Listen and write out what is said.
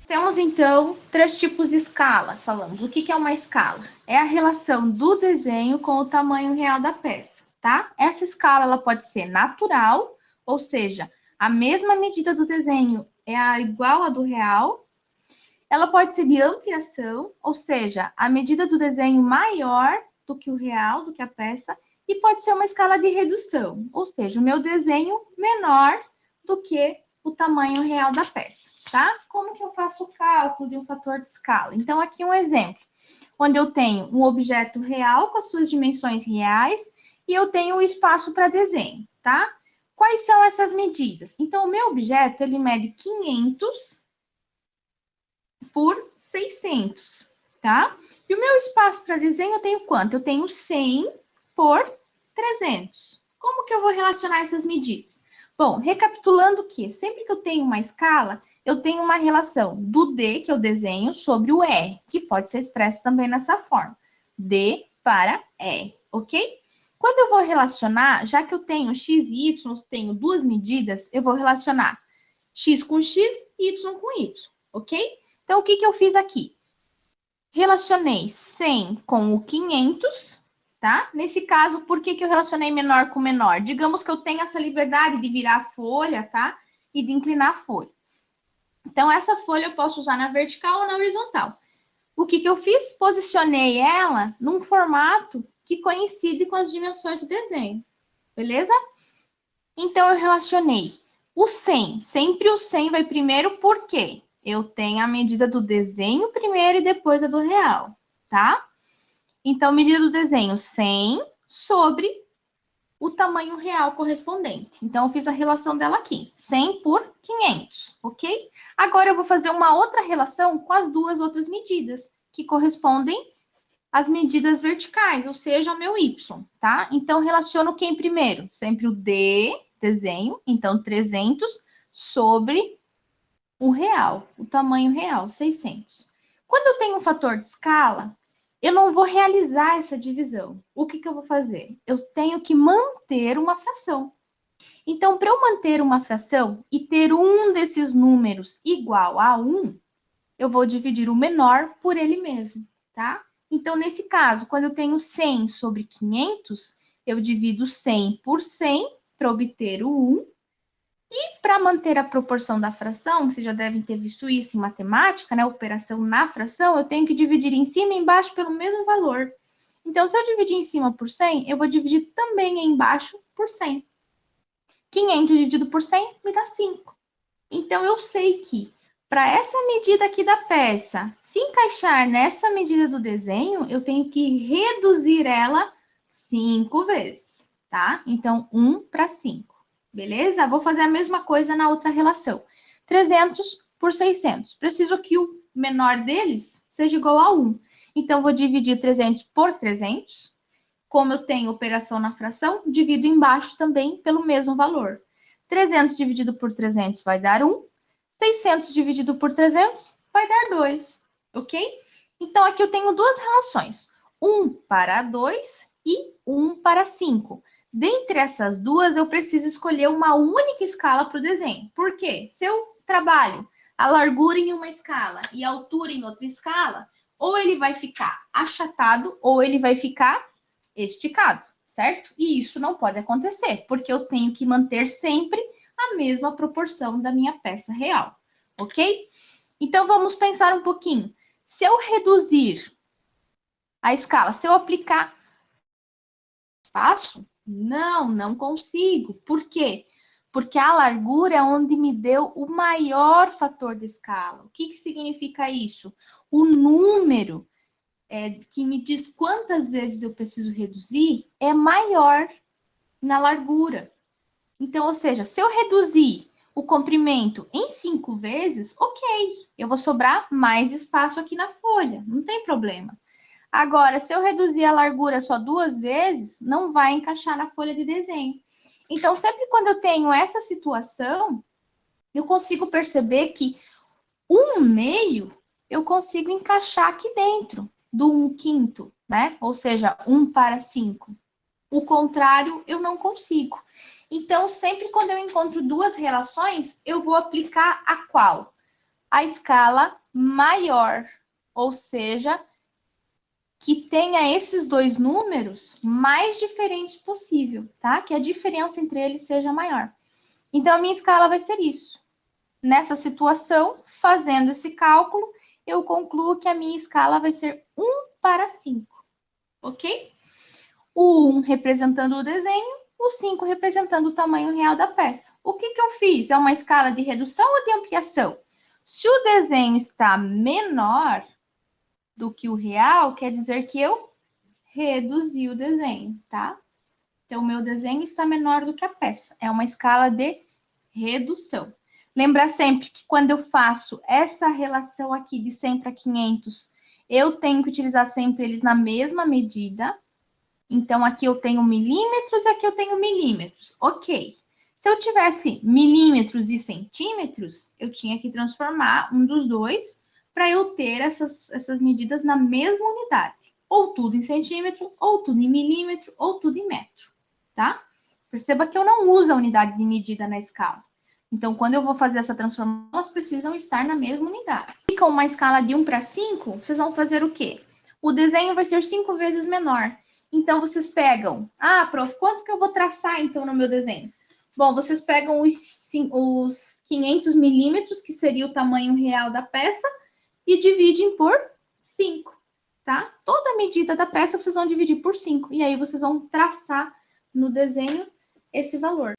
Temos, então, três tipos de escala. Falamos, o que é uma escala? É a relação do desenho com o tamanho real da peça, tá? Essa escala, ela pode ser natural, ou seja, a mesma medida do desenho é igual à do real. Ela pode ser de ampliação, ou seja, a medida do desenho maior do que o real, do que a peça. E pode ser uma escala de redução, ou seja, o meu desenho menor do que o tamanho real da peça, tá? Como que eu faço o cálculo de um fator de escala? Então, aqui um exemplo, onde eu tenho um objeto real com as suas dimensões reais e eu tenho o espaço para desenho, tá? Quais são essas medidas? Então, o meu objeto, ele mede 500 por 600, tá? E o meu espaço para desenho eu tenho quanto? Eu tenho 100 por 300. Como que eu vou relacionar essas medidas? Bom, recapitulando que sempre que eu tenho uma escala, eu tenho uma relação do D, que é o desenho, sobre o R, que pode ser expresso também nessa forma. D para E, ok? Quando eu vou relacionar, já que eu tenho x e y, tenho duas medidas, eu vou relacionar x com x e y com y, ok? Então, o que eu fiz aqui? Relacionei 100 com o 500, tá? Nesse caso, por que eu relacionei menor com menor? Digamos que eu tenho essa liberdade de virar a folha, tá? E de inclinar a folha. Então, essa folha eu posso usar na vertical ou na horizontal. O que eu fiz? Posicionei ela num formato que coincide com as dimensões do desenho, beleza? Então, eu relacionei o 100. Sempre o 100 vai primeiro, por quê? Eu tenho a medida do desenho primeiro e depois a do real, tá? Então, medida do desenho 100 sobre o tamanho real correspondente. Então, eu fiz a relação dela aqui, 100 por 500, ok? Agora, eu vou fazer uma outra relação com as duas outras medidas, que correspondem às medidas verticais, ou seja, o meu y, tá? Então, relaciono quem primeiro? Sempre o D, desenho, então 300 sobre o real, o tamanho real, 600. Quando eu tenho um fator de escala, eu não vou realizar essa divisão. O que eu vou fazer? Eu tenho que manter uma fração. Então, para eu manter uma fração e ter um desses números igual a 1, eu vou dividir o menor por ele mesmo, tá? Então, nesse caso, quando eu tenho 100 sobre 500, eu divido 100 por 100 para obter o 1. E para manter a proporção da fração, vocês já devem ter visto isso em matemática, né? Operação na fração, eu tenho que dividir em cima e embaixo pelo mesmo valor. Então, se eu dividir em cima por 100, eu vou dividir também embaixo por 100. 500 dividido por 100 me dá 5. Então, eu sei que para essa medida aqui da peça se encaixar nessa medida do desenho, eu tenho que reduzir ela 5 vezes, tá? Então, 1 para 5. Beleza? Vou fazer a mesma coisa na outra relação. 300 por 600. Preciso que o menor deles seja igual a 1. Então, vou dividir 300 por 300. Como eu tenho operação na fração, divido embaixo também pelo mesmo valor. 300 dividido por 300 vai dar 1. 600 dividido por 300 vai dar 2, ok? Então, aqui eu tenho duas relações. 1 para 2 e 1 para 5. Dentre essas duas, eu preciso escolher uma única escala para o desenho. Por quê? Se eu trabalho a largura em uma escala e a altura em outra escala, ou ele vai ficar achatado ou ele vai ficar esticado, certo? E isso não pode acontecer, porque eu tenho que manter sempre a mesma proporção da minha peça real, ok? Então, vamos pensar um pouquinho. Se eu reduzir a escala, se eu aplicar espaço, não consigo. Por quê? Porque a largura é onde me deu o maior fator de escala. O que significa isso? O número que me diz quantas vezes eu preciso reduzir é maior na largura. Então, ou seja, se eu reduzir o comprimento em 5 vezes, ok, eu vou sobrar mais espaço aqui na folha, não tem problema. Agora, se eu reduzir a largura só 2 vezes, não vai encaixar na folha de desenho. Então, sempre quando eu tenho essa situação, eu consigo perceber que 1/2 eu consigo encaixar aqui dentro do 1/5, né? Ou seja, 1 para 5. O contrário, eu não consigo. Então, sempre quando eu encontro duas relações, eu vou aplicar a qual? a escala maior, ou seja, que tenha esses dois números mais diferentes possível, tá? Que a diferença entre eles seja maior. Então, a minha escala vai ser isso. Nessa situação, fazendo esse cálculo, eu concluo que a minha escala vai ser 1:5, ok? O 1 representando o desenho, o 5 representando o tamanho real da peça. O que eu fiz? É uma escala de redução ou de ampliação? Se o desenho está menor do que o real, quer dizer que eu reduzi o desenho, tá? Então, o meu desenho está menor do que a peça. É uma escala de redução. Lembra sempre que quando eu faço essa relação aqui de 100 para 500, eu tenho que utilizar sempre eles na mesma medida. Então, aqui eu tenho milímetros e aqui eu tenho milímetros. Ok. Se eu tivesse milímetros e centímetros, eu tinha que transformar um dos dois para eu ter essas medidas na mesma unidade. Ou tudo em centímetro, ou tudo em milímetro, ou tudo em metro, tá? Perceba que eu não uso a unidade de medida na escala. Então, quando eu vou fazer essa transformação, elas precisam estar na mesma unidade. Fica uma escala de 1:5, vocês vão fazer o quê? O desenho vai ser 5 vezes menor. Então, vocês pegam... Ah, prof, quanto que eu vou traçar, então, no meu desenho? Bom, vocês pegam os 500 milímetros, que seria o tamanho real da peça, e dividem por 5, tá? Toda a medida da peça vocês vão dividir por 5. E aí, vocês vão traçar no desenho esse valor.